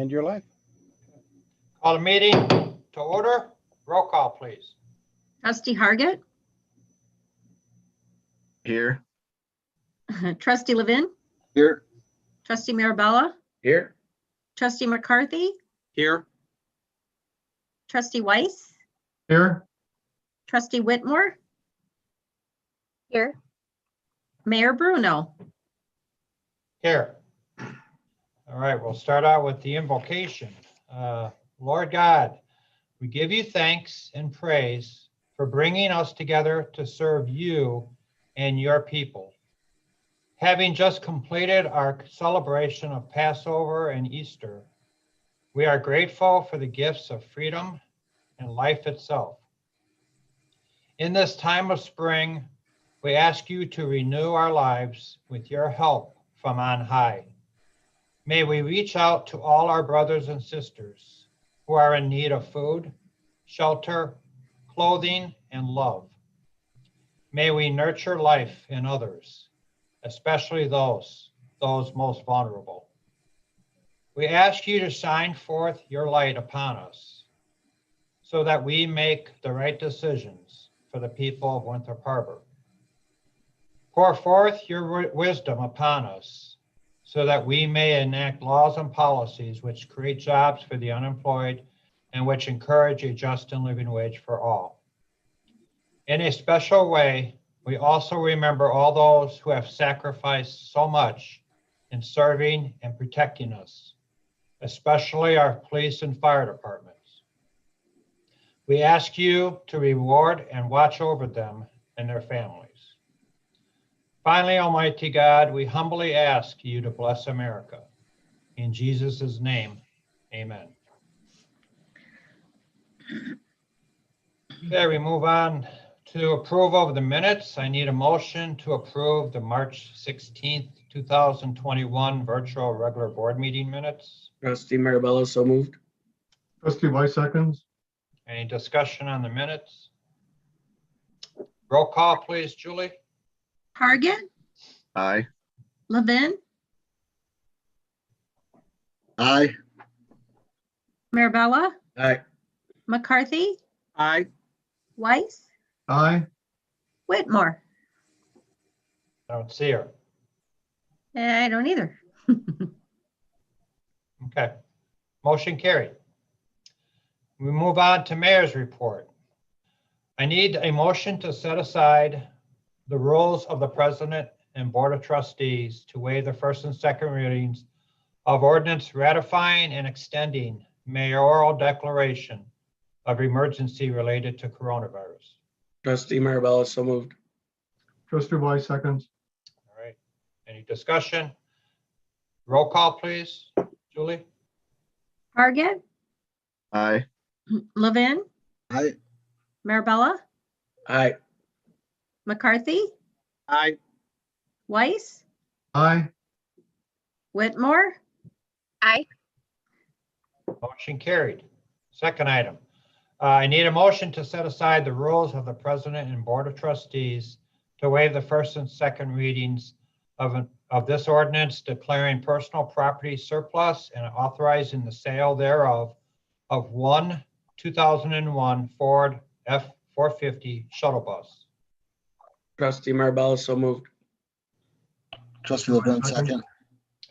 and your life. Call the meeting to order. Roll call, please. Trustee Hargett, Here. Trustee Levin, Here. Trustee Mirabella, Here. Trustee McCarthy, Here. Trustee Weiss, Here. Trustee Whitmore, Here. Mayor Bruno. Here. All right, we'll start out with the invocation. Lord God, we give you thanks and praise for bringing us together to serve you and your people. Having just completed our celebration of Passover and Easter, we are grateful for the gifts of freedom and life itself. In this time of spring, we ask you to renew our lives with your help from on high. May we reach out to all our brothers and sisters who are in need of food, shelter, clothing, and love. May we nurture life in others, especially those most vulnerable. We ask you to shine forth your light upon us so that we make the right decisions for the people of Winthrop Harbor. Pour forth your wisdom upon us so that we may enact laws and policies which create jobs for the unemployed and which encourage a just and living wage for all. In a special way, we also remember all those who have sacrificed so much in serving and protecting us, especially our police and fire departments. We ask you to reward and watch over them and their families. Finally, Almighty God, we humbly ask you to bless America. In Jesus' name, amen. Okay, we move on to approval of the minutes. I need a motion to approve the March 16th, 2021 virtual regular board meeting minutes. Trustee Marabella, so moved. Trustee Weiss seconds. Any discussion on the minutes? Roll call, please, Julie. Hargett, Aye. Levin, Aye. Mirabella, Aye. McCarthy, Aye. Weiss, Aye. Whitmore. I don't see her. I don't either. Okay, motion carried. We move on to mayor's report. I need a motion to set aside the rules of the president and board of trustees to waive the first and second readings of ordinance ratifying and extending mayoral declaration of emergency related to coronavirus. Trustee Marabella, so moved. Trustee Weiss seconds. All right, any discussion? Roll call, please. Julie? Hargett, Aye. Levin, Aye. Mirabella, Aye. McCarthy, Aye. Weiss, Aye. Whitmore. Aye. Motion carried. Second item. I need a motion to set aside the rules of the president and board of trustees to waive the first and second readings of this ordinance declaring personal property surplus and authorizing the sale thereof of one 2001 Ford F-450 shuttle bus. Trustee Marabella, so moved. Trustee Levin, second.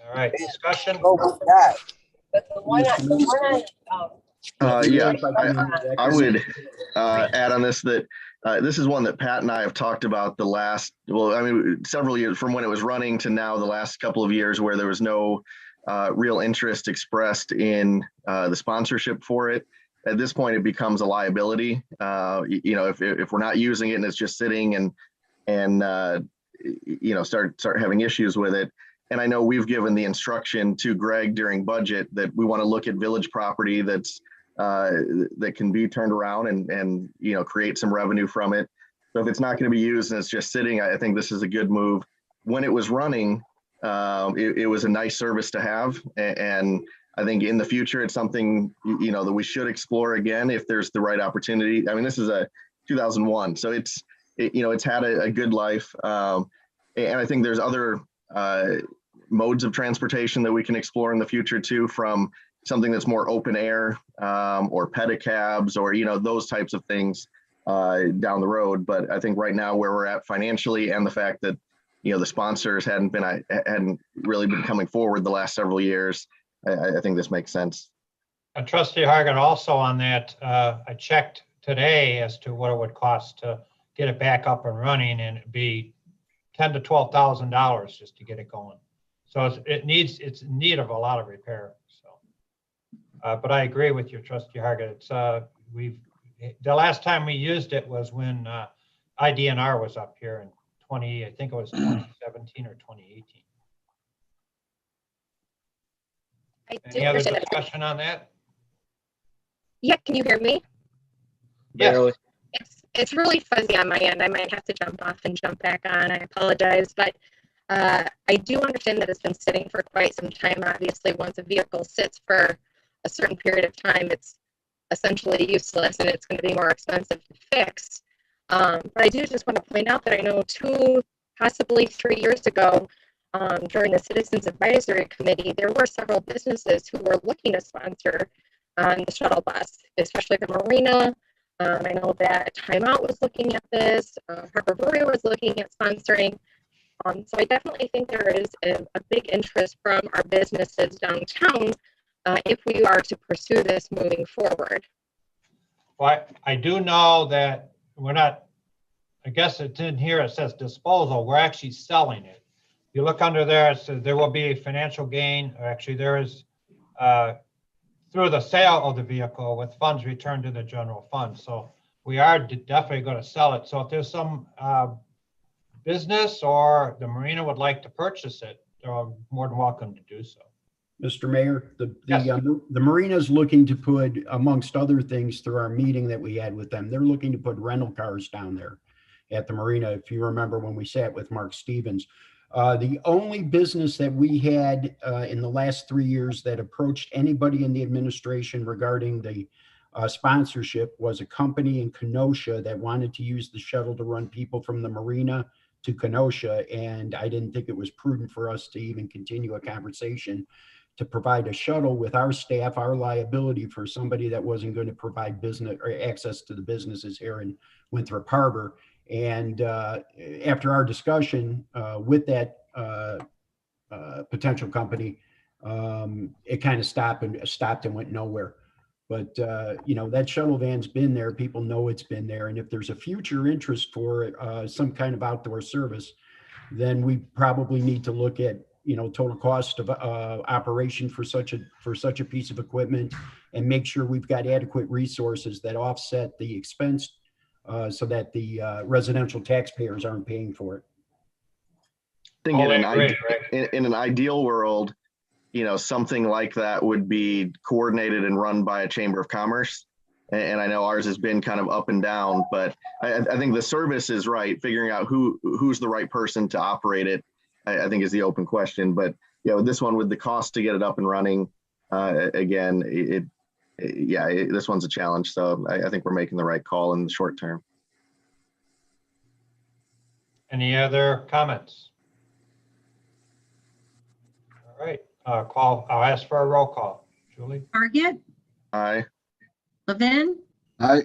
All right, discussion. But the one on, Yeah, I would add on this that this is one that Pat and I have talked about the last, well, I mean, several years from when it was running to now, the last couple of years where there was no real interest expressed in the sponsorship for it. At this point, it becomes a liability. You know, if we're not using it and it's just sitting and you know, start having issues with it. And I know we've given the instruction to Greg during budget that we want to look at village property that's that can be turned around and you know, create some revenue from it. So if it's not going to be used and it's just sitting, I think this is a good move. When it was running, it was a nice service to have, and I think in the future it's something, you know, that we should explore again if there's the right opportunity. I mean, this is a 2001, so it's had a good life, and I think there's other modes of transportation that we can explore in the future too, from something that's more open air, or pedicabs, or, those types of things down the road. But I think right now where we're at financially, and the fact that, the sponsors hadn't really been coming forward the last several years, I think this makes sense. And Trustee Hargan, also on that, I checked today as to what it would cost to get it back up and running, and it'd be $10,000 to $12,000 just to get it going. So it's in need of a lot of repair. So, but I agree with you, Trustee Hargan. The last time we used it was when IDNR was up here in I think it was 2017 or 2018. I do Any other understand that. discussion on that? Yeah, can you hear me? Yes. Barely. It's really fuzzy on my end. I might have to jump off and jump back on. I apologize, but I do understand that it's been sitting for quite some time. Obviously, once a vehicle sits for a certain period of time, it's essentially useless and it's going to be more expensive to fix. But I do just want to point out that I know 2, possibly 3 years ago, during the Citizens Advisory Committee, there were several businesses who were looking to sponsor the shuttle bus, especially the marina. I know that Time Out was looking at this, Harbor Brewery was looking at sponsoring. So I definitely think there is a big interest from our businesses downtown if we are to pursue this moving forward. Well, I do know that we're not, I guess it's in here, it says disposal, we're actually selling it. You look under there, it says there will be a financial gain, or actually there is, through the sale of the vehicle with funds returned to the general fund. So we are definitely going to sell it. So if there's some business or the marina would like to purchase it, they're more than welcome to do so. Mr. Mayor, Yes. the marina's looking to put, amongst other things, through our meeting that we had with them, they're looking to put rental cars down there at the marina. If you remember when we sat with Mark Stevens, the only business that we had in the last 3 years that approached anybody in the administration regarding the sponsorship was a company in Kenosha that wanted to use the shuttle to run people from the marina to Kenosha. And I didn't think it was prudent for us to even continue a conversation to provide a shuttle with our staff, our liability for somebody that wasn't going to provide business or access to the businesses here in Winthrop Harbor. And after our discussion with that potential company, it kind of stopped and went nowhere. But that shuttle van's been there. People know it's been there. And if there's a future interest for some kind of outdoor service, then we probably need to look at total cost of operation for such a piece of equipment, and make sure we've got adequate resources that offset the expense so that the residential taxpayers aren't paying for it. I think Totally agree, Greg. in an ideal world, something like that would be coordinated and run by a chamber of commerce. And I know ours has been kind of up and down, but I think the service is right. Figuring out who's the right person to operate it, I think is the open question. But this one, with the cost to get it up and running, again, this one's a challenge. So I think we're making the right call in the short term. Any other comments? All right, I'll ask for a roll call. Julie? Target, Aye. Levin, Aye.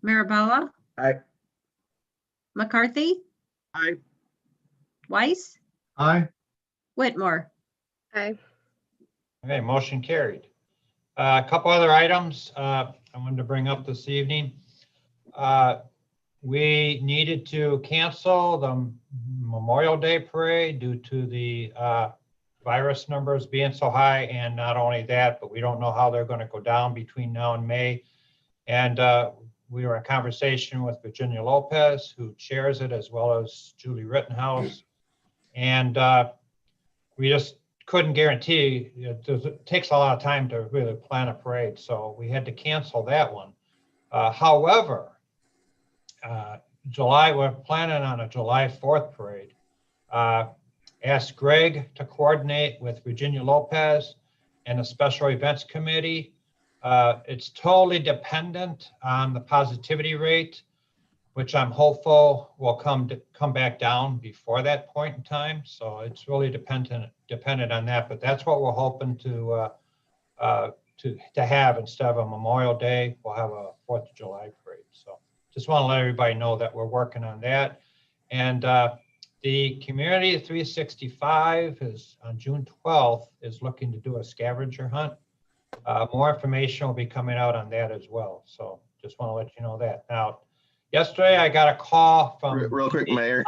Marabella, Aye. McCarthy, Aye. Weiss, Aye. Whitmore. Aye. Okay, motion carried. A couple other items I wanted to bring up this evening. We needed to cancel the Memorial Day parade due to the virus numbers being so high. And not only that, but we don't know how they're going to go down between now and May. And we were in conversation with Virginia Lopez, who chairs it, as well as Julie Rittenhouse. And we just couldn't guarantee, it takes a lot of time to really plan a parade. So we had to cancel that one. However, we're planning on a July 4th parade. Asked Greg to coordinate with Virginia Lopez and the Special Events Committee. It's totally dependent on the positivity rate, which I'm hopeful will come back down before that point in time. So it's really dependent on that, but that's what we're hoping to to have instead of a Memorial Day, we'll have a 4th of July parade. So just want to let everybody know that we're working on that. And the Community 365 is on June 12th is looking to do a scavenger hunt. More information will be coming out on that as well. So just want to let you know that. Now, yesterday I got a call from. Real quick, Mayor.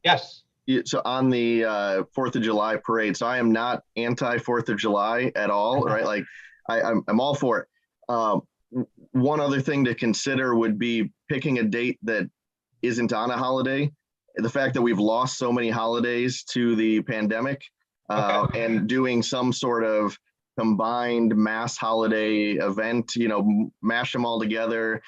Yes. So on the 4th of July parade, so I am not anti 4th of July at all, right? Like I'm all for it. One other thing to consider would be picking a date that isn't on a holiday. The fact that we've lost so many holidays to the pandemic, and doing some sort of combined mass holiday event, mash them all together.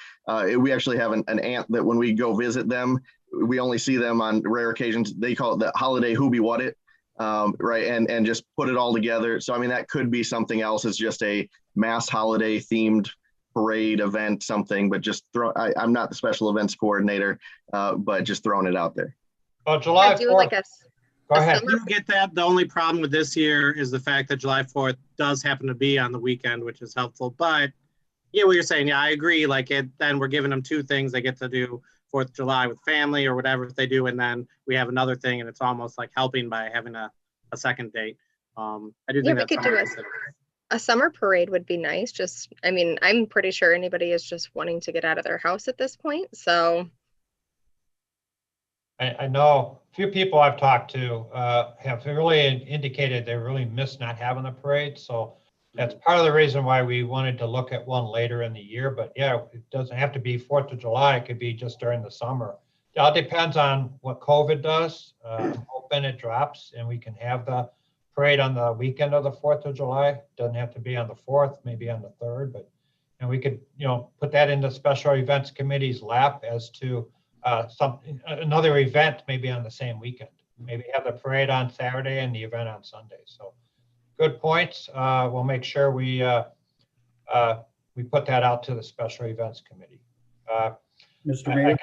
We actually have an aunt that when we go visit them, we only see them on rare occasions. They call it the holiday who be what it, right? And just put it all together. So, I mean, that could be something else. It's just a mass holiday themed parade event, something, but just I'm not the special events coordinator, but just throwing it out there. Oh, July 4th. Do like a Go ahead. summer- I do get that. The only problem with this year is the fact that July 4th does happen to be on the weekend, which is helpful. But yeah, what you're saying, yeah, I agree. Like then we're giving them two things. They get to do 4th of July with family or whatever they do, and then we have another thing, and it's almost like helping by having a second date. I do Yeah, think we that's could do something. a summer parade would be nice. Just, I mean, I'm pretty sure anybody is just wanting to get out of their house at this point. So I know a few people I've talked to have really indicated they really miss not having the parade. So that's part of the reason why we wanted to look at one later in the year. But yeah, it doesn't have to be 4th of July. It could be just during the summer. It all depends on what COVID does. I'm hoping it drops and we can have the parade on the weekend of the 4th of July. Doesn't have to be on the 4th, maybe on the 3rd, but and we could, put that into special events committee's lap as to another event maybe on the same weekend. Maybe have the parade on Saturday and the event on Sunday. So good points. We'll make sure we put that out to the special events committee. Mr. Mayor?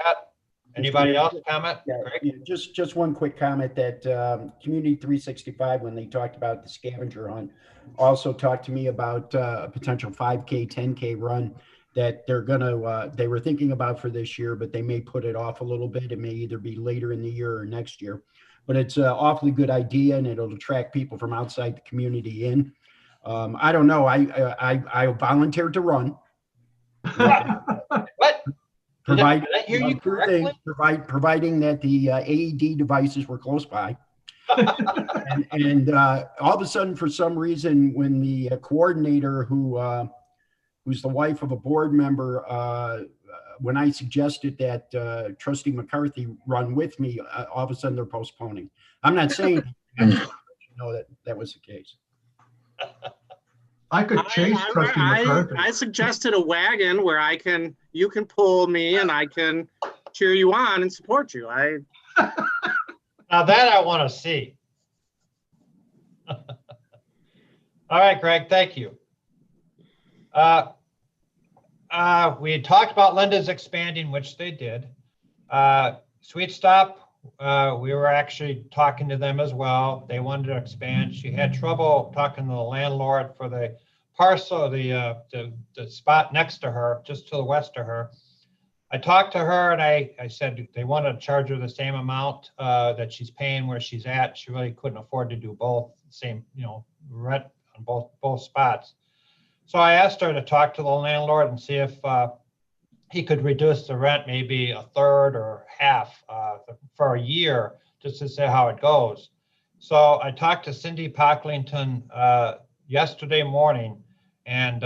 Anybody else comment? Yeah, Greg? yeah, just one quick comment that Community 365, when they talked about the scavenger hunt, also talked to me about a potential 5K, 10K run that they were thinking about for this year, but they may put it off a little bit. It may either be later in the year or next year, but it's an awfully good idea and it'll attract people from outside the community in. I don't know. I volunteered to run. What? Did I hear you correctly? Providing that the AED devices were close by. and all of a sudden, for some reason, when the coordinator who's the wife of a board member, when I suggested that Trustee McCarthy run with me, all of a sudden they're postponing. I'm not saying that was the case. I could chase Trustee McCarthy. I suggested a wagon where you can pull me and I can cheer you on and support you. Now that I want to see. All right, Greg, thank you. We had talked about Linda's expanding, which they did. Sweet Stop, we were actually talking to them as well. They wanted to expand. She had trouble talking to the landlord for the parcel, the spot next to her, just to the west of her. I talked to her and I said they wanted to charge her the same amount that she's paying where she's at. She really couldn't afford to do both, same, rent on both spots. So I asked her to talk to the landlord and see if he could reduce the rent maybe a third or half for a year, just to see how it goes. So I talked to Cindy Pocklington yesterday morning, and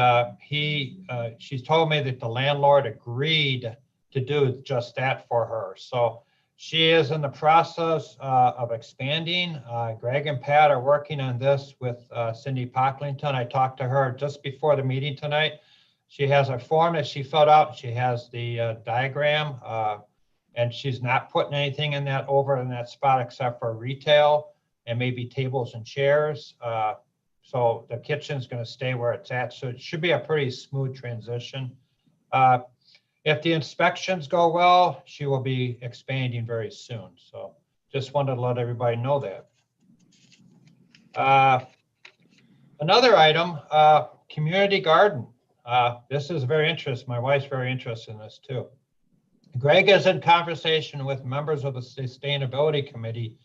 she's told me that the landlord agreed to do just that for her. So she is in the process of expanding. Greg and Pat are working on this with Cindy Pocklington. I talked to her just before the meeting tonight. She has a form that she filled out. She has the diagram, and she's not putting anything in that spot except for retail and maybe tables and chairs. So the kitchen's going to stay where it's at. So it should be a pretty smooth transition. If the inspections go well, she will be expanding very soon. So just wanted to let everybody know that. Another item, community garden. This is very interesting. My wife's very interested in this too. Greg is in conversation with members of the Sustainability Committee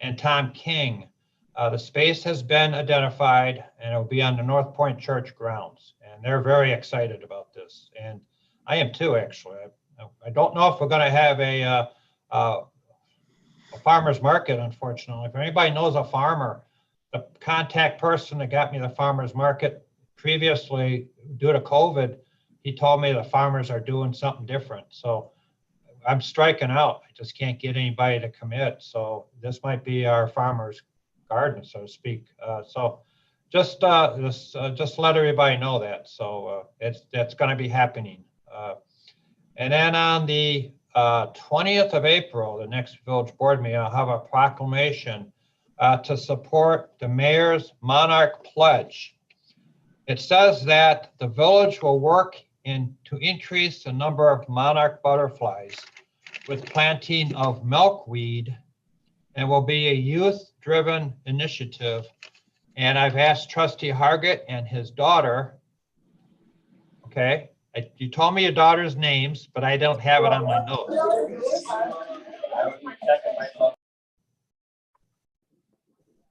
and Tom King. The space has been identified and it will be on the North Point Church grounds. And they're very excited about this. And I am too, actually. I don't know if we're going to have a farmer's market, unfortunately. If anybody knows a farmer, the contact person that got me the farmer's market previously, due to COVID, he told me the farmers are doing something different. So I'm striking out. I just can't get anybody to commit. So this might be our farmer's garden, so to speak. So just let everybody know that. So that's going to be happening. And then on the 20th of April, the next village board meeting, I'll have a proclamation to support the mayor's Monarch Pledge. It says that the village will work to increase the number of monarch butterflies with planting of milkweed, and will be a youth-driven initiative. And I've asked Trustee Hargett and his daughter, okay, you told me your daughter's names, but I don't have it on my notes.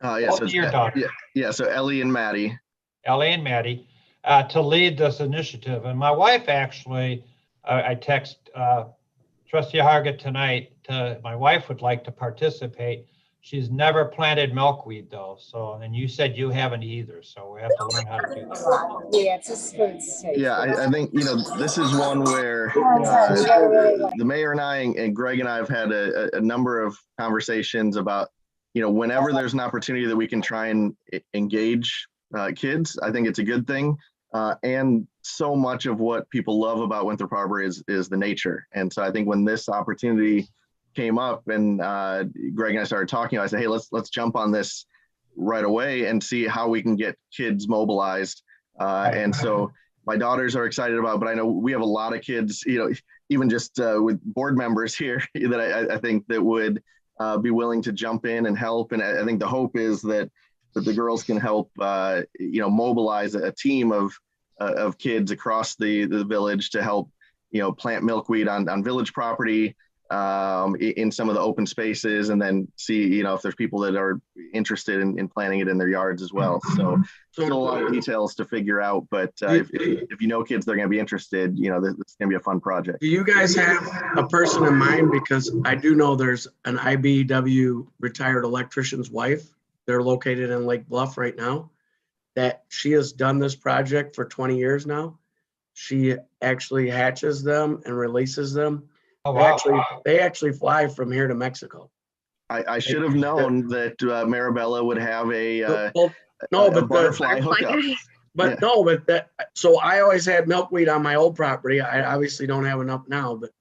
Yes. Both of your daughters. Yeah. So Ellie and Maddie. Ellie and Maddie, to lead this initiative. And my wife actually, I text Trustee Hargett tonight, my wife would like to participate. She's never planted milkweed though. So, and you said you haven't either. So we have to learn how to do that. Yeah, it's just food safe. Yeah, I think, this is one where the mayor and I and Greg and I have had a number of conversations about, whenever there's an opportunity that we can try and engage kids, I think it's a good thing. And so much of what people love about Winthrop Harbor is the nature. And so I think when this opportunity came up and Greg and I started talking, I said, hey, let's jump on this right away and see how we can get kids mobilized. And so my daughters are excited about it, but I know we have a lot of kids, even just with board members here that I think that would be willing to jump in and help. And I think the hope is that the girls can help, mobilize a team of kids across the village to help, plant milkweed on village property, in some of the open spaces, and then see, if there's people that are interested in planting it in their yards as well. So still a lot of details to figure out, but if kids that are going to be interested, this is going to be a fun project. Do you guys have a person in mind? Because I do know there's an IBW retired electrician's wife. They're located in Lake Bluff right now, that she has done this project for 20 years now. She actually hatches them and releases them. Oh, wow. They actually fly from here to Mexico. I should have known that Marabella would have a butterfly hookup. But no, but that, so I always had milkweed on my old property. I obviously don't have enough now, but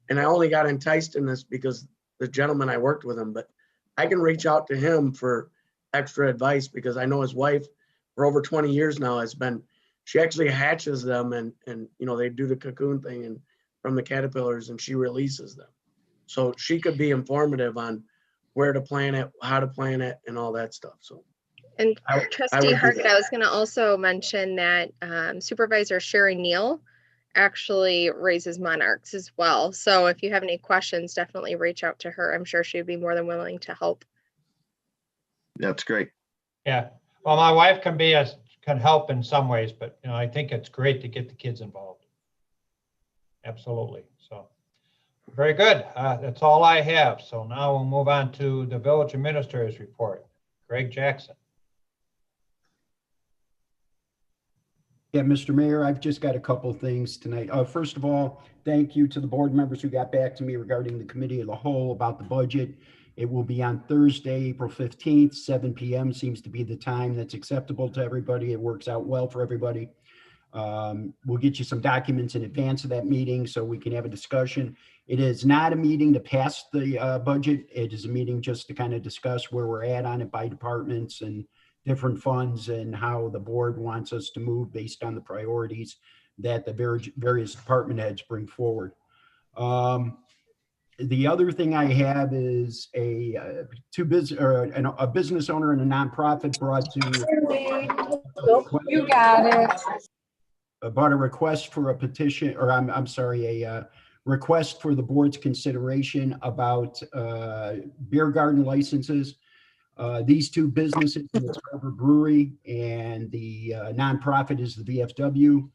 and I only got enticed in this because the gentleman I worked with him, but I can reach out to him for extra advice because I know his wife for over 20 years now she actually hatches them and they do the cocoon thing and from the caterpillars and she releases them. So she could be informative on where to plant it, how to plant it and all that stuff. So. And Trustee Hargett, I was going to also mention that Supervisor Sherry Neal actually raises monarchs as well. So if you have any questions, definitely reach out to her. I'm sure she'd be more than willing to help. That's great. Yeah. Well, my wife can help in some ways, but I think it's great to get the kids involved. Absolutely. So very good. That's all I have. So now we'll move on to the village administrator's report. Greg Jackson. Yeah, Mr. Mayor, I've just got a couple of things tonight. First of all, thank you to the board members who got back to me regarding the committee of the whole about the budget. It will be on Thursday, April 15th, 7 p.m. seems to be the time that's acceptable to everybody. It works out well for everybody. We'll get you some documents in advance of that meeting so we can have a discussion. It is not a meeting to pass the budget. It is a meeting just to kind of discuss where we're at on it by departments and different funds and how the board wants us to move based on the priorities that the various department heads bring forward. The other thing I have is a a business owner and a nonprofit brought to You got it. about a request for a petition, or I'm sorry, a request for the board's consideration about beer garden licenses. These two businesses, the Harbor Brewery and the nonprofit is the VFW,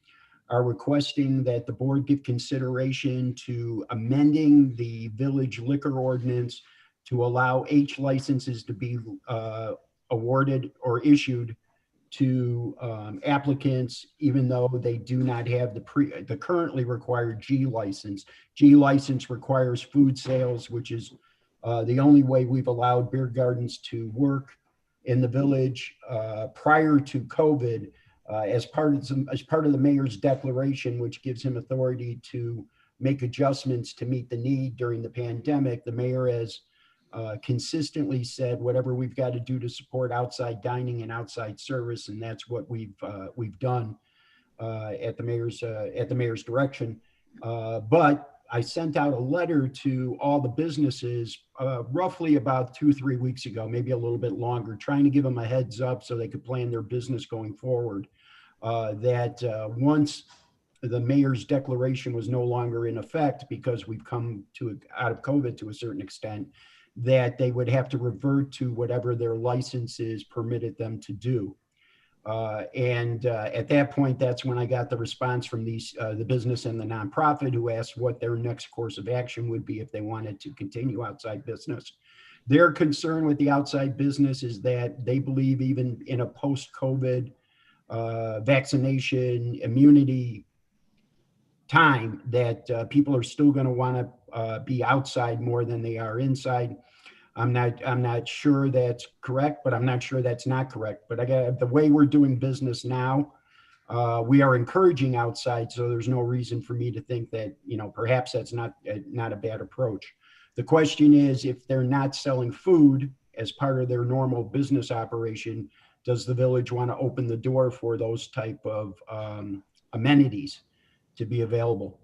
are requesting that the board give consideration to amending the village liquor ordinance to allow H licenses to be awarded or issued to applicants, even though they do not have the currently required G license. G license requires food sales, which is the only way we've allowed beer gardens to work in the village prior to COVID. As part of the mayor's declaration, which gives him authority to make adjustments to meet the need during the pandemic, the mayor has consistently said whatever we've got to do to support outside dining and outside service, and that's what we've done at the mayor's direction. But I sent out a letter to all the businesses roughly about 2-3 weeks ago, maybe a little bit longer, trying to give them a heads up so they could plan their business going forward. That once the mayor's declaration was no longer in effect, because we've come out of COVID to a certain extent, that they would have to revert to whatever their licenses permitted them to do. At that point, that's when I got the response from the business and the nonprofit, who asked what their next course of action would be if they wanted to continue outside business. Their concern with the outside business is that they believe even in a post-COVID vaccination immunity time, that people are still going to want to be outside more than they are inside. I'm not sure that's correct, but I'm not sure that's not correct. But the way we're doing business now, we are encouraging outside, so there's no reason for me to think that, perhaps that's not a bad approach. The question is, if they're not selling food as part of their normal business operation, does the village want to open the door for those type of amenities to be available?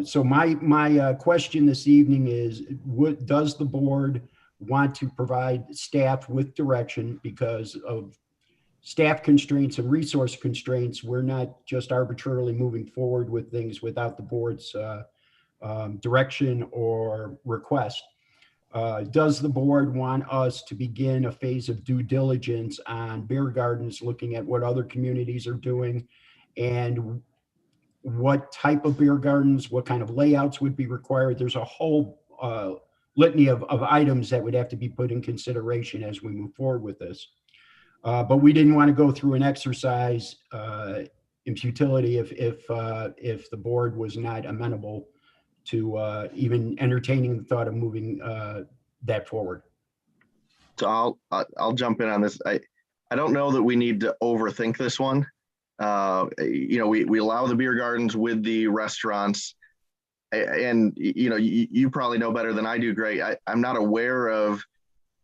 So my question this evening is, does the board want to provide staff with direction? Because of staff constraints and resource constraints, we're not just arbitrarily moving forward with things without the board's direction or request. Does the board want us to begin a phase of due diligence on beer gardens, looking at what other communities are doing and what type of beer gardens, what kind of layouts would be required? There's a whole litany of items that would have to be put in consideration as we move forward with this. But we didn't want to go through an exercise in futility if the board was not amenable to even entertaining the thought of moving that forward. So I'll jump in on this. I don't know that we need to overthink this one. We allow the beer gardens with the restaurants. And you probably know better than I do, Greg. I'm not aware of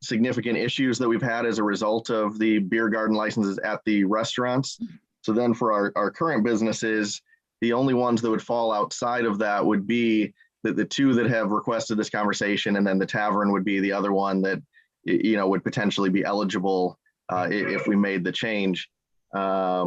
significant issues that we've had as a result of the beer garden licenses at the restaurants. So then for our current businesses, the only ones that would fall outside of that would be the two that have requested this conversation, and then the tavern would be the other one that would potentially be eligible if we made the change. I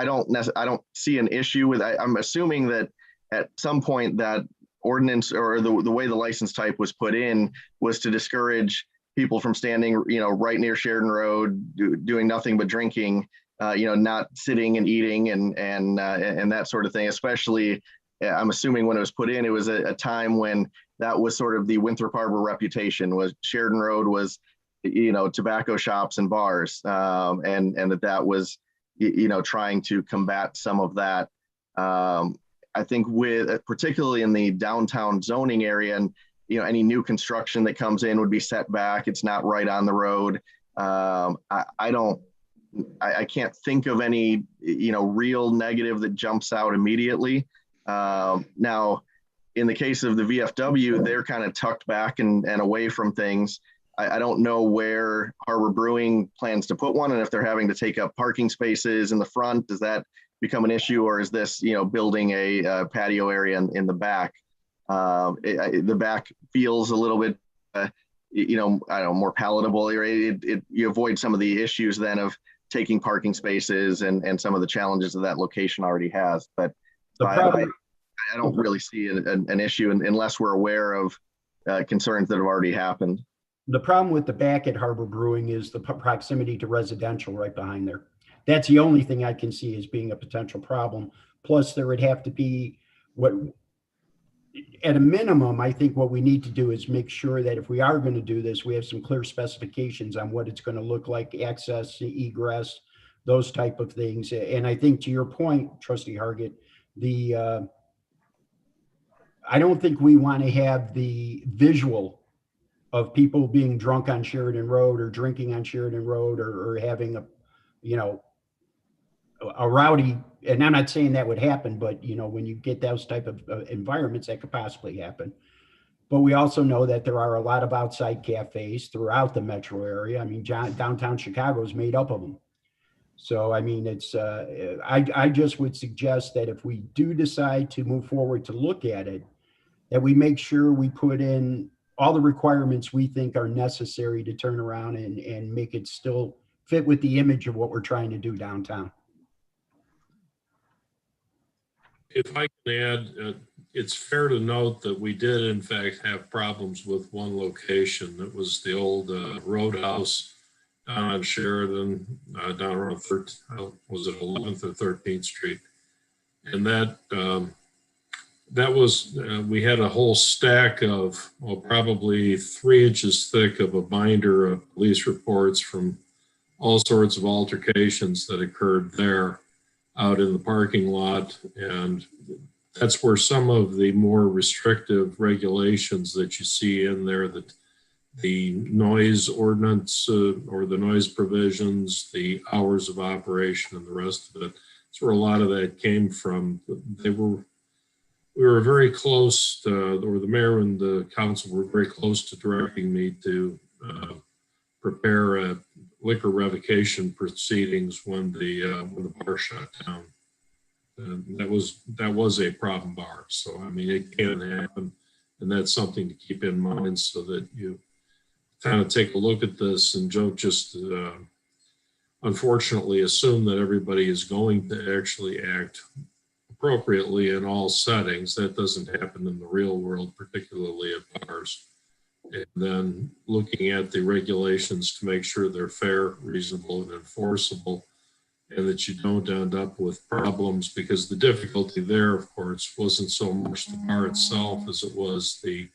don't see an issue with. I'm assuming that at some point that ordinance or the way the license type was put in was to discourage people from standing, right near Sheridan Road, doing nothing but drinking, not sitting and eating and that sort of thing. Especially, I'm assuming when it was put in, it was a time when that was sort of the Winthrop Harbor reputation, was Sheridan Road was, tobacco shops and bars, and that was, trying to combat some of that. I think particularly in the downtown zoning area, and any new construction that comes in would be set back. It's not right on the road. I can't think of any real negative that jumps out immediately. Now, in the case of the VFW, they're kind of tucked back and away from things. I don't know where Harbor Brewing plans to put one, and if they're having to take up parking spaces in the front, does that become an issue, or is this building a patio area in the back? The back feels a little bit, you know, I don't know, more palatable. You avoid some of the issues then of taking parking spaces and some of the challenges that that location already has. But I don't really see an issue unless we're aware of concerns that have already happened. The problem with the back at Harbor Brewing is the proximity to residential right behind there. That's the only thing I can see as being a potential problem. Plus, there would have to be at a minimum, I think what we need to do is make sure that if we are going to do this, we have some clear specifications on what it's going to look like, access, egress, those type of things. And I think to your point, Trustee Hargit, I don't think we want to have the visual of people being drunk on Sheridan Road or drinking on Sheridan Road or having a rowdy, and I'm not saying that would happen, but when you get those type of environments, that could possibly happen. But we also know that there are a lot of outside cafes throughout the metro area. I mean, downtown Chicago is made up of them. So, I mean, it's, I just would suggest that if we do decide to move forward to look at it, that we make sure we put in all the requirements we think are necessary to turn around and make it still fit with the image of what we're trying to do downtown. If I can add, it's fair to note that we did in fact have problems with one location. It was the old Roadhouse down on Sheridan, down around was it 11th or 13th Street? And that was, we had a whole stack of, well, probably 3 inches thick of a binder of police reports from all sorts of altercations that occurred there out in the parking lot. And that's where some of the more restrictive regulations that you see in there, that the noise ordinance or the noise provisions, the hours of operation and the rest of it, that's where a lot of that came from. We were very close to, or the mayor and the council were very close to directing me to prepare a liquor revocation proceedings when the bar shut down. And that was a problem bar. So, I mean, it can happen, and that's something to keep in mind so that you kind of take a look at this and don't just unfortunately assume that everybody is going to actually act appropriately in all settings. That doesn't happen in the real world, particularly at bars. And then looking at the regulations to make sure they're fair, reasonable, and enforceable, and that you don't end up with problems, because the difficulty there, of course, wasn't so much the bar itself as it was the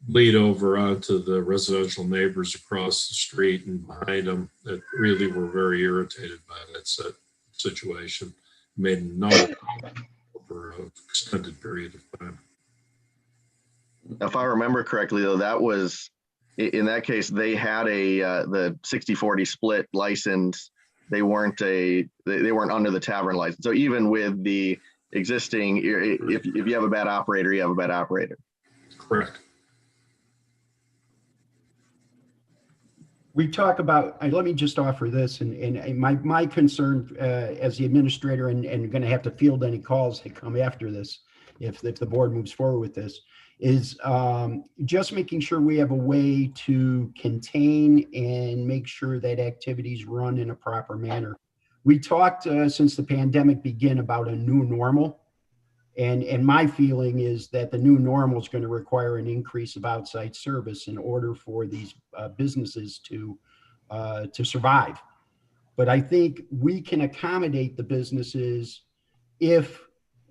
bleed over onto the residential neighbors across the street and behind them that really were very irritated by that situation. Made no over an extended period of time. If I remember correctly, though, that was, in that case, they had the 60-40 split license. They weren't under the tavern license. So even with the existing, if you have a bad operator, you have a bad operator. Correct. We talk about, let me just offer this, and my concern as the administrator, and going to have to field any calls that come after this, if the board moves forward with this, is just making sure we have a way to contain and make sure that activities run in a proper manner. We talked since the pandemic began about a new normal. And my feeling is that the new normal is going to require an increase of outside service in order for these businesses to survive. But I think we can accommodate the businesses if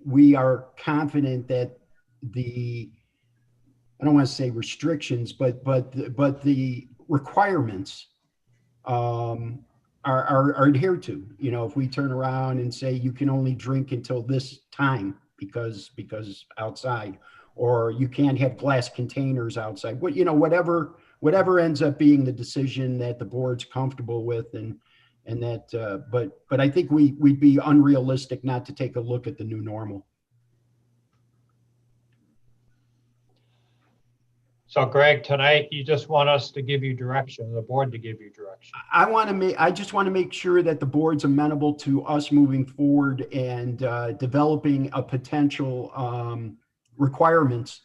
we are confident that I don't want to say restrictions, but the requirements are adhered to. If we turn around and say you can only drink until this time, because outside, or you can't have glass containers outside, whatever ends up being the decision that the board's comfortable with, and that but I think we'd be unrealistic not to take a look at the new normal. So Greg, tonight you just want us to give you direction, the board to give you direction. I just want to make sure that the board's amenable to us moving forward and developing a potential requirements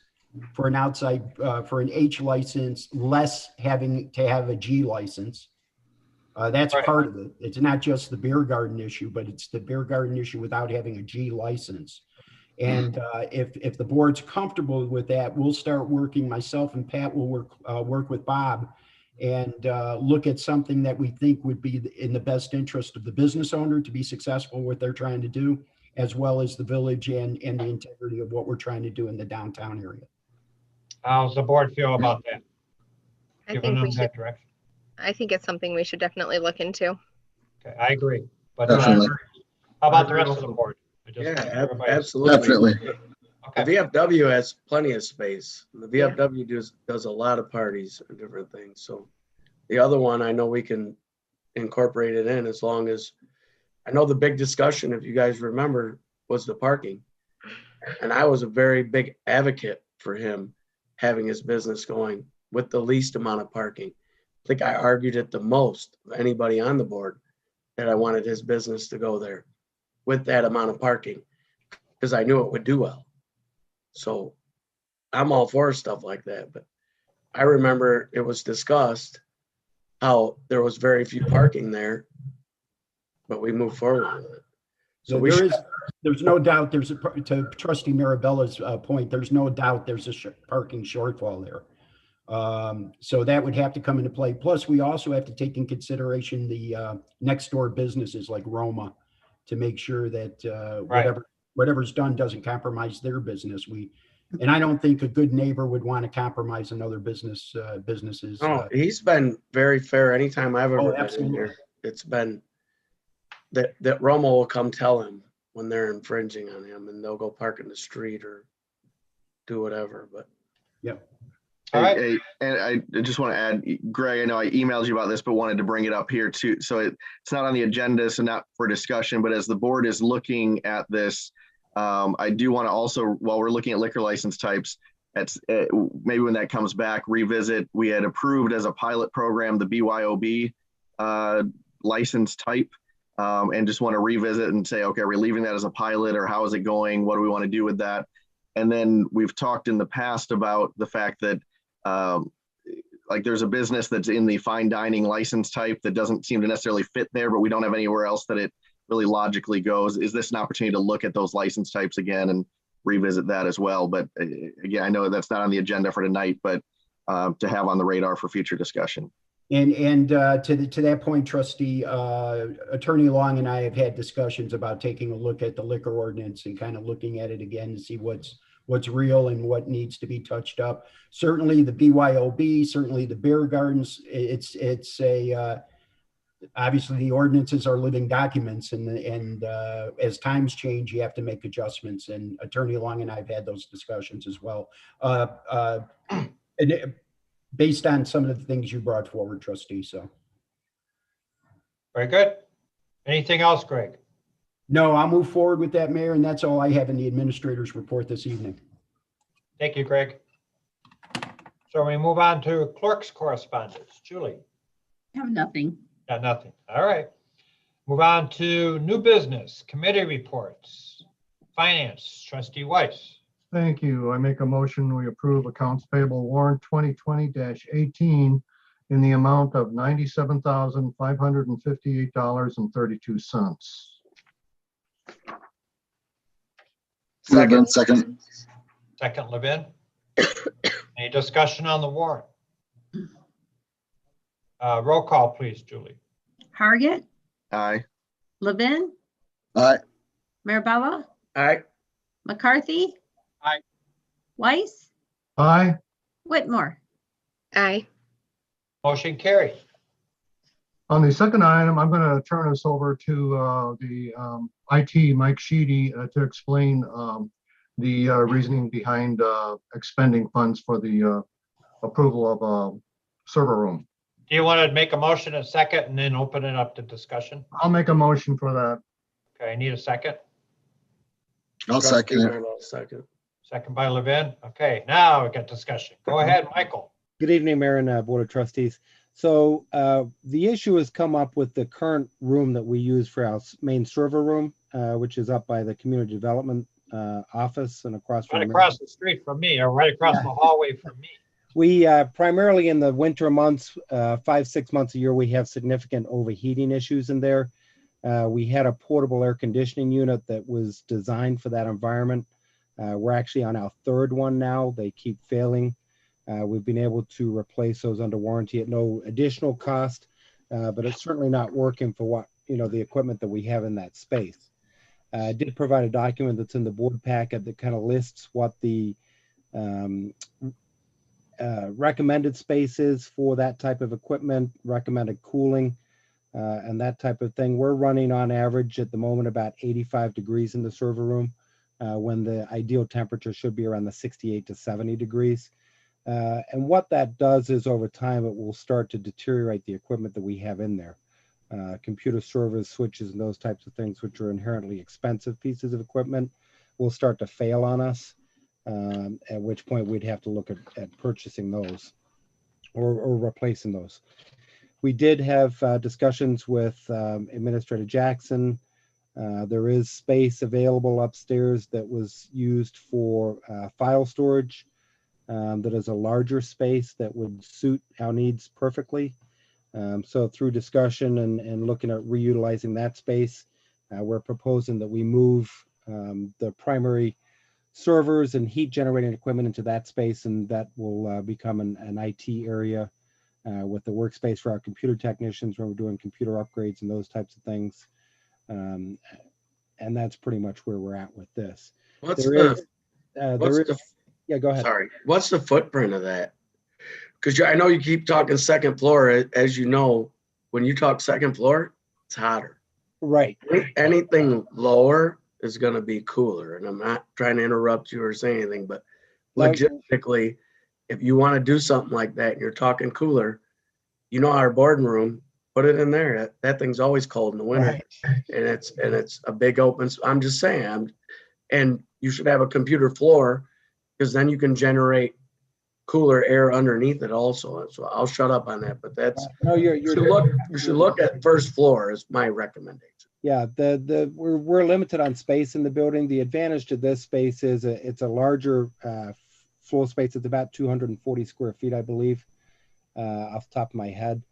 for an outside, for an H license, less having to have a G license. That's Right. part of it. It's not just the beer garden issue, but it's the beer garden issue without having a G license. And if the board's comfortable with that, we'll start working, myself and Pat will work with Bob and look at something that we think would be in the best interest of the business owner to be successful with what they're trying to do, as well as the village and the integrity of what we're trying to do in the downtown area. How's the board feel about that? I Giving think them we should, that direction? I think it's something we should definitely look into. Okay, I agree. But Definitely. how about the rest of the board? I just Yeah, want everybody- absolutely. Definitely. The Okay, VFW has plenty of space. The VFW does a lot of parties and different things. So the other one, I know we can incorporate it in as long as, I know the big discussion, if you guys remember, was the parking. And I was a very big advocate for him having his business going with the least amount of parking. I think I argued it the most of anybody on the board that I wanted his business to go there with that amount of parking because I knew it would do well. So I'm all for stuff like that, but I remember it was discussed how there was very few parking there, but we moved forward with it. So we should, There's no doubt to Trustee Mirabella's point, there's no doubt there's a parking shortfall there. So that would have to come into play. Plus, we also have to take in consideration the next door businesses like Roma to make sure that whatever's done doesn't compromise their business. And I don't think a good neighbor would want to compromise another businesses. no, he's been very fair. Anytime I've ever been in absolutely. here, it's been that Romo will come tell him when they're infringing on him and they'll go park in the street or do whatever, but. Yep. all right. Hey, and I just want to add, Greg, I know I emailed you about this, but wanted to bring it up here too. So it's not on the agenda, so not for discussion, but as the board is looking at this, I do want to also, while we're looking at liquor license types, maybe when that comes back, revisit, we had approved as a pilot program, the BYOB license type, and just want to revisit and say, okay, are we leaving that as a pilot or how is it going? What do we want to do with that? And then we've talked in the past about the fact that like there's a business that's in the fine dining license type that doesn't seem to necessarily fit there, but we don't have anywhere else that it really logically goes. Is this an opportunity to look at those license types again and revisit that as well? But again, I know that's not on the agenda for tonight, but to have on the radar for future discussion. And to that point, Trustee, Attorney Long and I have had discussions about taking a look at the liquor ordinance and kind of looking at it again to see what's real and what needs to be touched up. Certainly the BYOB, certainly the beer gardens, obviously the ordinances are living documents and as times change, you have to make adjustments, and Attorney Long and I have had those discussions as well. Based on some of the things you brought forward, Trustee, so. Very good. Anything else, Greg? No, I'll move forward with that, Mayor, and that's all I have in the administrator's report this evening. Thank you, Greg. So we move on to clerk's correspondence. Julie? Have nothing. Got nothing. All right. Move on to new business, committee reports. Finance, Trustee Weiss. Thank you. I make a motion, we approve accounts payable warrant 2020-18 in the amount of $97,558.32. Second. Second, Levin. Any discussion on the warrant? Roll call, please, Julie. Hargit, Aye. Levin, Aye. Mirabella, All right, McCarthy. Aye. Weiss, Aye. Whitmore. Aye. Motion carried. On the second item, I'm going to turn us over to the IT, Mike Sheedy, to explain the reasoning behind expending funds for the approval of a server room. Do you want to make a motion in a second and then open it up to discussion? I'll make a motion for that. Okay, I need a second. I'll second it. Second. Second by Levin. Okay, now we got discussion. Go ahead, Michael. Good evening, Mayor and Board of Trustees. So the issue has come up with the current room that we use for our main server room, which is up by the community development office and across from. Right across the street from me, or right across the hallway from me. We primarily in the winter months, 5-6 months a year, we have significant overheating issues in there. We had a portable air conditioning unit that was designed for that environment. We're actually on our third one now. They keep failing. We've been able to replace those under warranty at no additional cost, but it's certainly not working for what, the equipment that we have in that space. I did provide a document that's in the board packet that kind of lists what the recommended space is for that type of equipment, recommended cooling, and that type of thing. We're running on average at the moment about 85 degrees in the server room, when the ideal temperature should be around the 68 to 70 degrees. And what that does is over time, it will start to deteriorate the equipment that we have in there. Computer servers, switches, and those types of things, which are inherently expensive pieces of equipment, will start to fail on us, at which point we'd have to look at purchasing those or replacing those. We did have discussions with Administrator Jackson. There is space available upstairs that was used for file storage. That is a larger space that would suit our needs perfectly. So through discussion and looking at reutilizing that space, we're proposing that we move the primary servers and heat generating equipment into that space, and that will become an IT area with the workspace for our computer technicians when we're doing computer upgrades and those types of things. And that's pretty much where we're at with this. Yeah, go ahead. Sorry. What's the footprint of that? Because I know you keep talking second floor. As you know, when you talk second floor, it's hotter. Right. Anything lower is going to be cooler. And I'm not trying to interrupt you or say anything, but logistically, if you want to do something like that, and you're talking cooler, our boardroom, put it in there. That thing's always cold in the winter, and it's a big open. I'm just saying, and you should have a computer floor, because then you can generate cooler air underneath it also. So I'll shut up on that, but that's you should look at first floor is my recommendation. Yeah, we're limited on space in the building. The advantage to this space is it's a larger floor space. It's about 240 square feet, I believe, off the top of my head.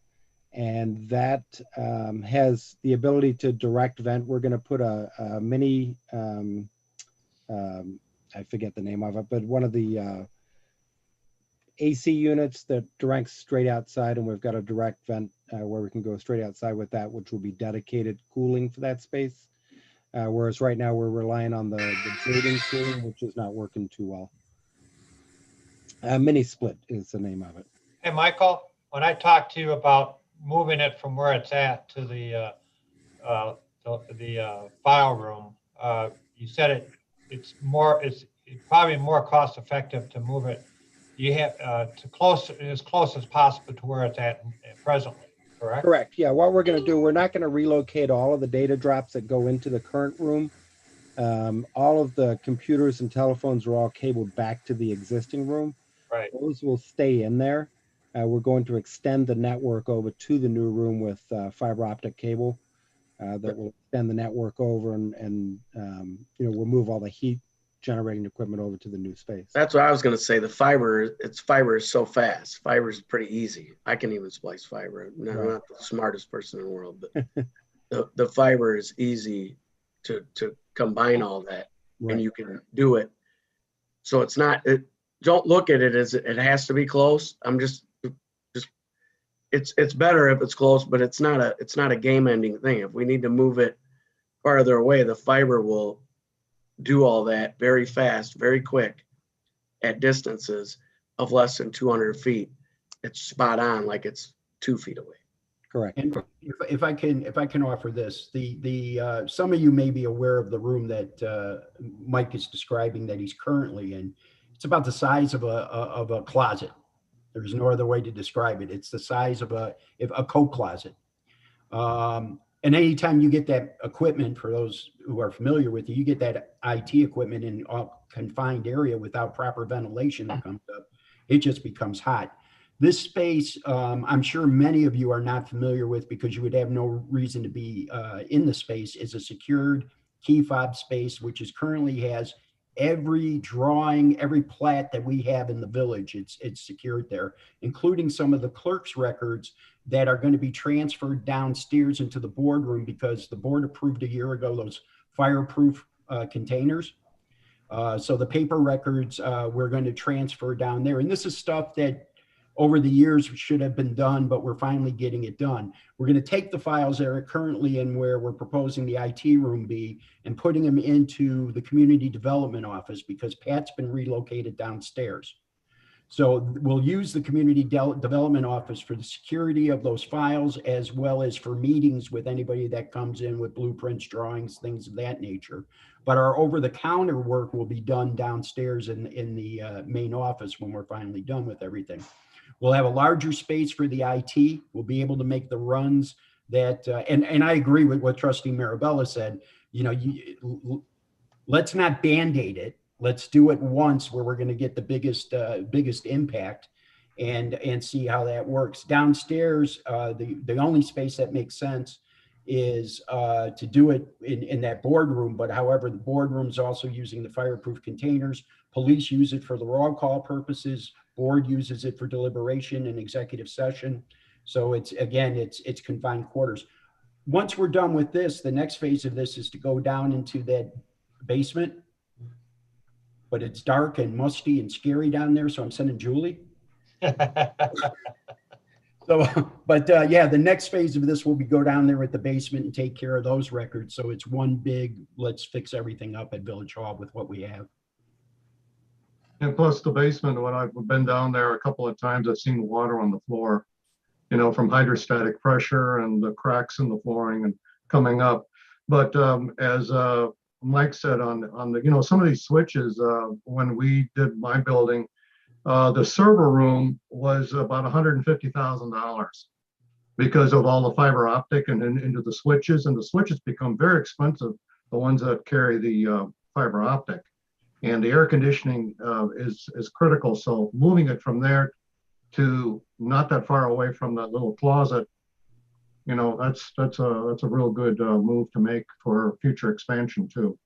And that has the ability to direct vent. We're going to put a mini, I forget the name of it, but one of the AC units that directs straight outside, and we've got a direct vent where we can go straight outside with that, which will be dedicated cooling for that space. Whereas right now we're relying on the building cooling, which is not working too well. Mini split is the name of it. Hey, Michael, when I talked to you about moving it from where it's at to the file room, you said it's probably more cost effective to move it. You have as close as possible to where it's at presently, correct? Correct. Yeah. What we're going to do, we're not going to relocate all of the data drops that go into the current room. All of the computers and telephones are all cabled back to the existing room. Right. Those will stay in there. We're going to extend the network over to the new room with fiber optic cable that will extend the network over, and we'll move all the heat generating equipment over to the new space. That's what I was going to say. The fiber is so fast. Fiber is pretty easy. I can even splice fiber. I'm not the smartest person in the world, but the fiber is easy to combine all that, and you can do it. So it's not. Don't look at it as it has to be close. I'm just. It's better if it's close, but it's not a game-ending thing. If we need to move it farther away, the fiber will do all that very fast, very quick at distances of less than 200 feet. It's spot on, like it's 2 feet away. Correct. And if I can offer this, the some of you may be aware of the room that Mike is describing that he's currently in. It's about the size of a closet. There's no other way to describe it. It's the size of a coat closet. And anytime you get that equipment, for those who are familiar with it, you get that IT equipment in a confined area without proper ventilation that comes up, it just becomes hot. This space, I'm sure many of you are not familiar with because you would have no reason to be in the space, is a secured key fob space, which currently has every drawing, every plat that we have in the village. It's secured there, including some of the clerk's records that are going to be transferred downstairs into the boardroom because the board approved a year ago those fireproof containers. So the paper records we're going to transfer down there. And this is stuff that over the years should have been done, but we're finally getting it done. We're going to take the files that are currently in where we're proposing the IT room be and putting them into the community development office because Pat's been relocated downstairs. So we'll use the community development office for the security of those files, as well as for meetings with anybody that comes in with blueprints, drawings, things of that nature. But our over-the-counter work will be done downstairs in the main office when we're finally done with everything. We'll have a larger space for the IT. We'll be able to make the runs that, and I agree with what Trustee Marabella said. You know, let's not Band-Aid it. Let's do it once where we're going to get the biggest impact and see how that works. Downstairs, the only space that makes sense is to do it in that boardroom. But however, the boardroom's also using the fireproof containers. Police use it for the roll call purposes. Board uses it for deliberation and executive session. So it's confined quarters. Once we're done with this, the next phase of this is to go down into that basement. But it's dark and musty and scary down there, so I'm sending Julie. So, but yeah, the next phase of this will be go down there at the basement and take care of those records. So it's one big, let's fix everything up at Village Hall with what we have. And plus the basement, when I've been down there a couple of times, I've seen water on the floor, you know, from hydrostatic pressure and the cracks in the flooring and coming up. But as Mike said on the, you know, some of these switches, when we did my building, the server room was about $150,000 because of all the fiber optic and into the switches, and the switches become very expensive, the ones that carry the fiber optic, and the air conditioning is critical. So moving it from there to not that far away from that little closet, you know, that's a real good move to make for future expansion too.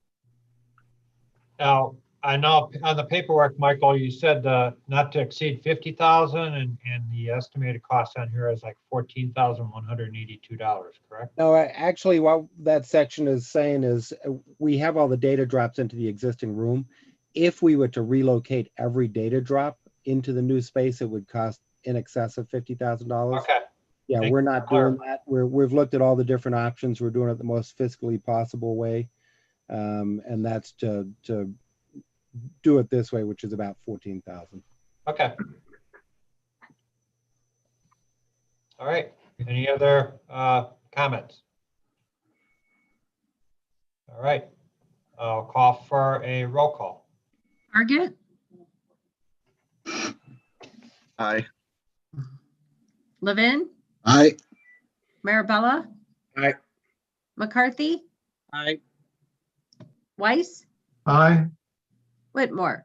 Now, I know on the paperwork, Michael, you said not to exceed 50,000, and the estimated cost on here is like $14,182, correct? No, actually, what that section is saying is we have all the data drops into the existing room. If we were to relocate every data drop into the new space, it would cost in excess of $50,000. Okay. Yeah, we're not doing that. We've looked at all the different options. We're doing it the most fiscally possible way. And that's to do it this way, which is about 14,000. Okay. All right. Any other comments? All right. I'll call for a roll call. Target, Aye. Levin, Aye. Marabella, Aye. McCarthy, Aye. Weiss, Aye. Whitmore.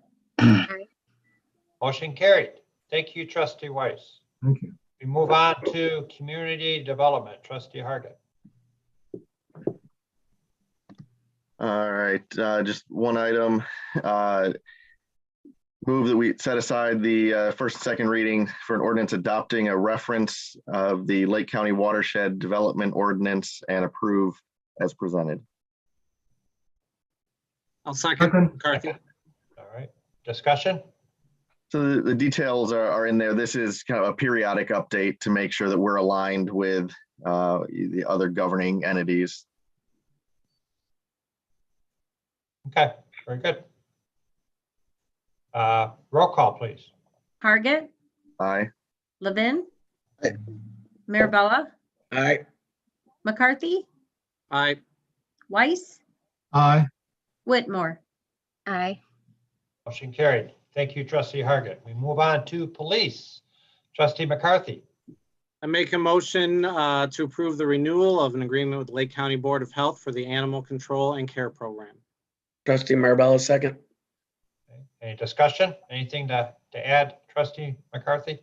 Motion carried. Thank you, Trustee Weiss. Thank you. We move on to community development. Trustee Hargit. All right, just one item. Move that we set aside the first and second reading for an ordinance adopting a reference of the Lake County Watershed Development Ordinance and approve as presented. I'll second Second. McCarthy. All right. Discussion? So the details are in there. This is kind of a periodic update to make sure that we're aligned with the other governing entities. Okay, very good. Roll call, please. Target, Aye. Levin, Aye. Marabella, Aye. McCarthy, Aye. Weiss, Aye. Whitmore. Aye. Motion carried. Thank you, Trustee Hargit. We move on to police. Trustee McCarthy. I make a motion to approve the renewal of an agreement with the Lake County Board of Health for the Animal Control and Care Program. Trustee Marabella, second. Okay. Any discussion? Anything to add, Trustee McCarthy?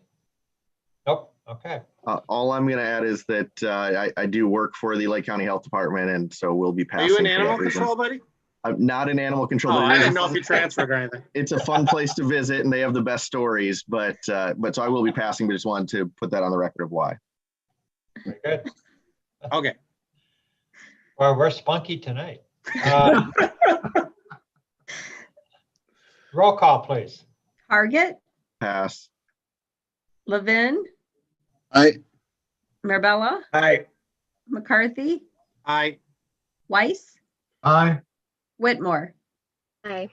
Nope. Okay. All I'm going to add is that I do work for the Lake County Health Department, and so we'll be Are passing. you in for that animal reason. control, buddy? I'm not in animal control. Oh, but it I is a didn't know if fun- you transferred or anything. It's a fun place to visit and they have the best stories, but so I will be passing, but just wanted to put that on the record of why. Very good. Okay. Well, we're spunky tonight. Roll call, please. Target, Pass. Levin, Aye. Mirabella, Aye. McCarthy, Aye. Weiss, Aye. Whitmore. Aye.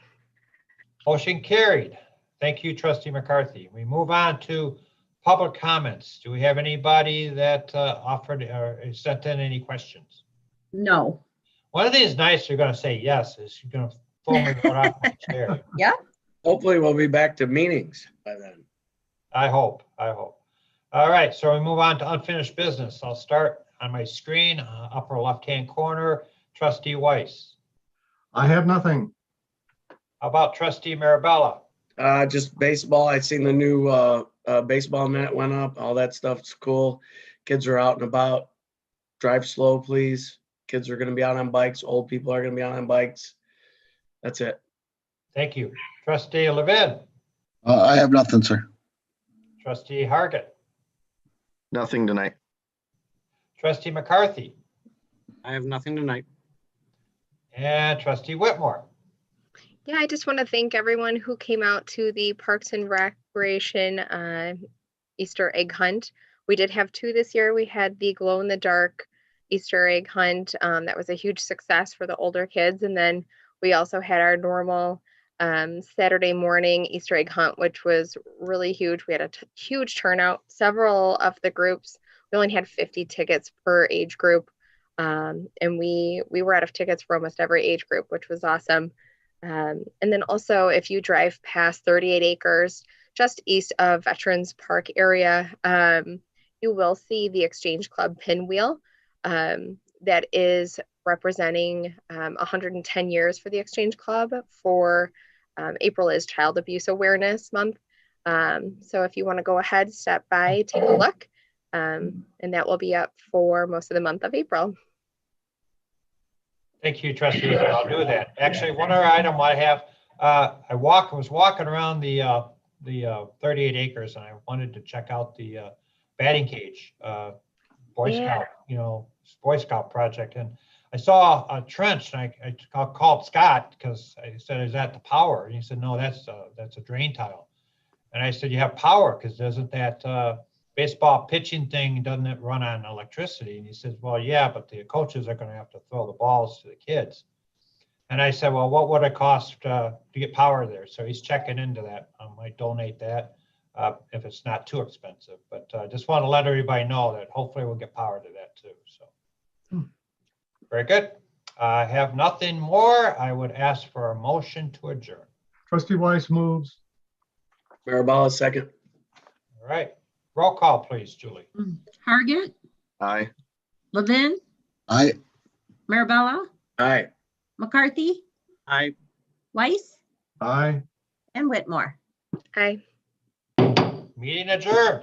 Motion carried. Thank you, trustee McCarthy. We move on to public comments. Do we have anybody that offered or sent in any questions? No. One of these nights you're going to say yes, is you're going to pull me right off my chair. Hopefully we'll be back to meetings by then. I hope. All right, so we move on to unfinished business. I'll start on my screen, upper left-hand corner, trustee Weiss. I have nothing. How about trustee Marabella? Just baseball. I seen the new baseball net went up. All that stuff's cool. Kids are out and about. Drive slow, please. Kids are gonna be out on bikes. Old people are gonna be out on bikes. That's it. Thank you. Trustee Levin, I have nothing, sir. trustee Hargit, Nothing tonight. trustee McCarthy, I have nothing tonight. and trustee Whitmore. Yeah, I just want to thank everyone who came out to the Parks and Recreation Easter egg hunt. We did have 2 this year. We had the glow in the dark Easter egg hunt. That was a huge success for the older kids. And then we also had our normal Saturday morning Easter egg hunt, which was really huge. We had a huge turnout. Several of the groups, we only had 50 tickets per age group. And we were out of tickets for almost every age group, which was awesome. And then also, if you drive past 38 acres, just east of Veterans Park area, you will see the Exchange Club pinwheel that is representing 110 years for the Exchange Club. For April is Child Abuse Awareness Month. So if you want to go ahead, step by, take a look, and that will be up for most of the month of April. Thank you, trustee. I'll do that. Actually, one other item I have, I was walking around the 38 acres and I wanted to check out the batting cage, Boy Scout, Boy Scout project. And I saw a trench and I called Scott because I said, is that the power? And he said, no, that's a drain tile. And I said, you have power because doesn't that baseball pitching thing, doesn't it run on electricity? And he says, well, yeah, but the coaches are going to have to throw the balls to the kids. And I said, well, what would it cost to get power there? So he's checking into that. I might donate that if it's not too expensive. But I just want to let everybody know that hopefully we'll get power to that too. So very good. I have nothing more. I would ask for a motion to adjourn. Trustee Weiss moves. Marabella, second. All right. Roll call, please, Julie. Target, Aye. Levin, Aye. Mirabella, Aye. McCarthy, Aye. Weiss, Aye. and Whitmore. Aye. Meeting adjourned.